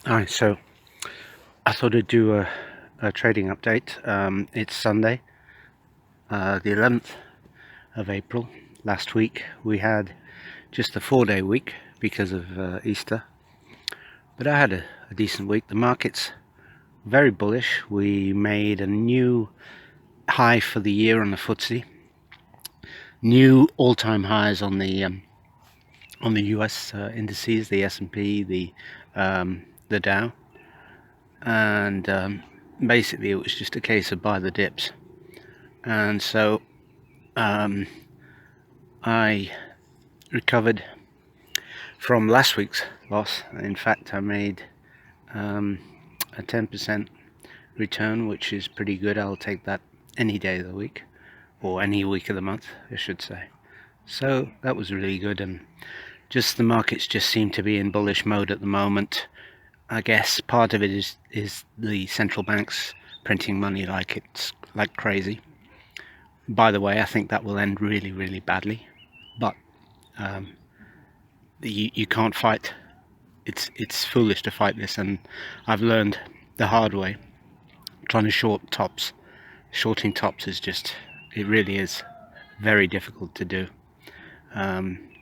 Hi, so I thought I'd do a trading update. It's Sunday, the 11th of April. Last week we had just a 4-day week because of Easter, but I had a decent week. The market's very bullish. We made a new high for the year on the FTSE, new all-time highs on the US indices, the S&P, the Dow, and basically it was just a case of buy the dips. And so I recovered from last week's loss. In fact, I made a 10% return, which is pretty good. I'll take that any day of the week, or any week of the month, I should say. So that was really good, and just the markets just seem to be in bullish mode at the moment. I guess part of it is the central banks printing money like crazy. By the way, I think that will end really, really badly, but you can't fight. It's foolish to fight this, and I've learned the hard way. Trying to shorting tops is it really is very difficult to do,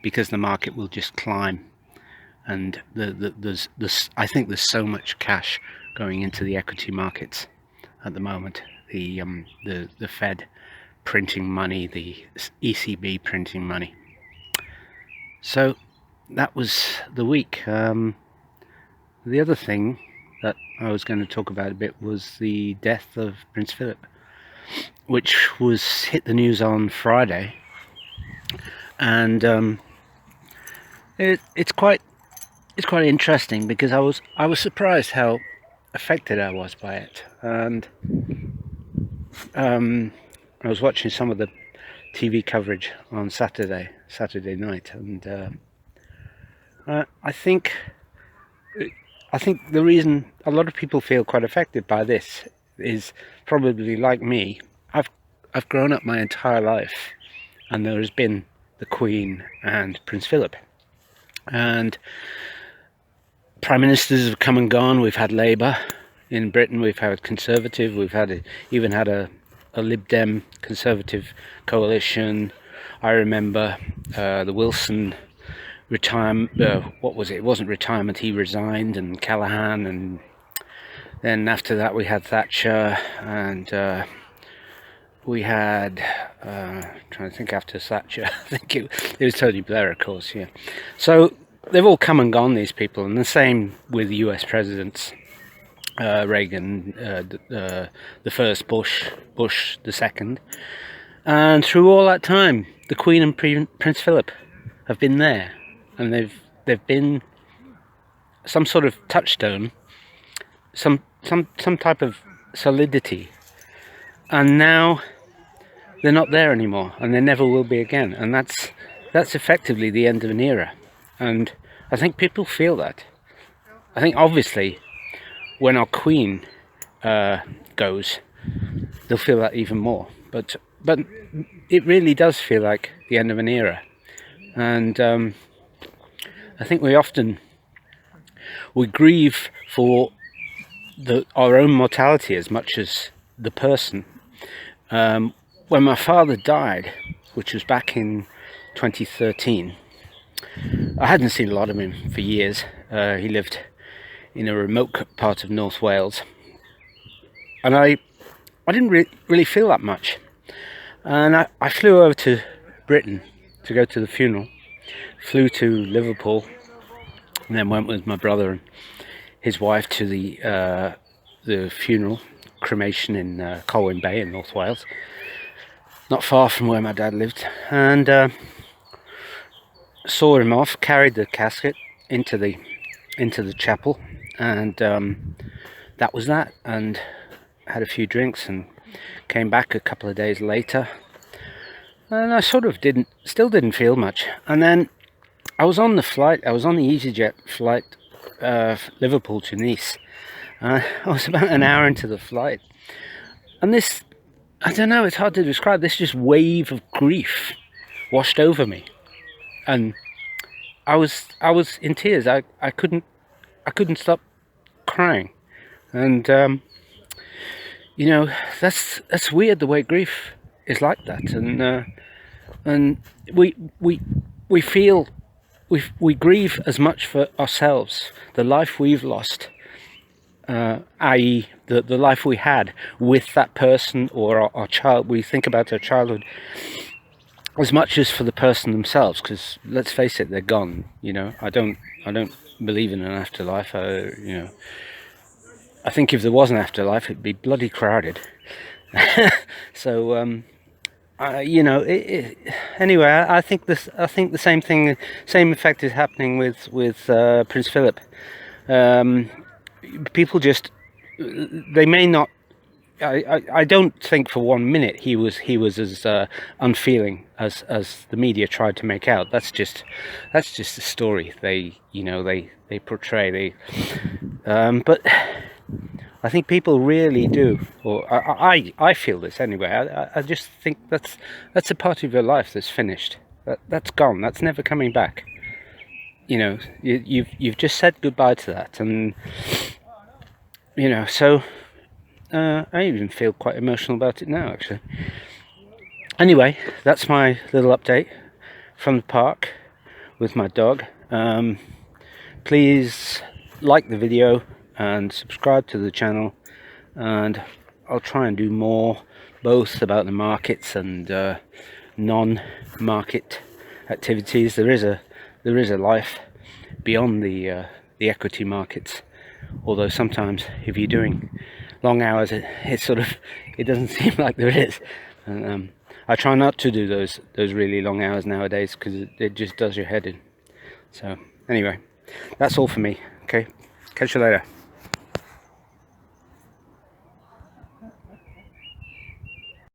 because the market will just climb, and I think there's so much cash going into the equity markets at the moment. The Fed printing money, the ECB printing money. So that was the week. The other thing that I was going to talk about a bit was the death of Prince Philip, which was hit the news on Friday, and it's quite interesting because I was surprised how affected I was by it, and I was watching some of the TV coverage on Saturday night, and I think the reason a lot of people feel quite affected by this is probably like me. I've grown up my entire life, and there has been the Queen and Prince Philip, and prime ministers have come and gone. We've had Labour in Britain, we've had Conservative, even had a Lib Dem Conservative coalition. I remember the Wilson retirement. What was it? It wasn't retirement. He resigned, and Callaghan, and then after that we had Thatcher, and we had trying to think after Thatcher. I think it was Tony Blair, of course. Yeah. So they've all come and gone, these people, and the same with US presidents. Reagan, the first, Bush the second, and through all that time, the Queen and Prince Philip have been there, and they've been some sort of touchstone, some type of solidity, and now they're not there anymore, and they never will be again, and that's effectively the end of an era, and I think people feel that. I think obviously when our Queen goes, they'll feel that even more. But it really does feel like the end of an era, and I think we grieve for our own mortality as much as the person. When my father died, which was back in 2013, I hadn't seen a lot of him for years. He lived in a remote part of North Wales, and I didn't really feel that much, and I flew over to Britain to go to the funeral, flew to Liverpool, and then went with my brother and his wife to the funeral cremation in Colwyn Bay in North Wales, not far from where my dad lived, and saw him off, carried the casket into the chapel, and that was that, and had a few drinks and came back a couple of days later, and I sort of still didn't feel much. And then I was on the EasyJet flight, Liverpool to Nice. I was about an hour into the flight, and this, I don't know, it's hard to describe, this just wave of grief washed over me, and I was in tears. I couldn't stop crying. And you know, that's weird, the way grief is like that. And we feel we grieve as much for ourselves, the life we've lost, i.e. the life we had with that person or our child. We think about our childhood as much as for the person themselves, because let's face it, they're gone. You know, I don't believe in an afterlife. You know, I think if there was an afterlife, it'd be bloody crowded. So you know, anyway, I think the same effect is happening with Prince Philip. People just, they may not. I don't think for 1 minute he was as unfeeling as the media tried to make out. That's just a story they portray. But I think people really do, or I feel this anyway. I just think that's a part of your life that's finished. That's gone. That's never coming back. You know, you've just said goodbye to that, and you know, so I even feel quite emotional about it now, actually. Anyway, that's my little update from the park with my dog. Please like the video and subscribe to the channel, and I'll try and do more, both about the markets and non-market activities. There is a life beyond the equity markets, although sometimes if you're doing long hours, it doesn't seem like there is. And I try not to do those really long hours nowadays, because it just does your head in. So anyway, that's all for me. Okay, catch you later.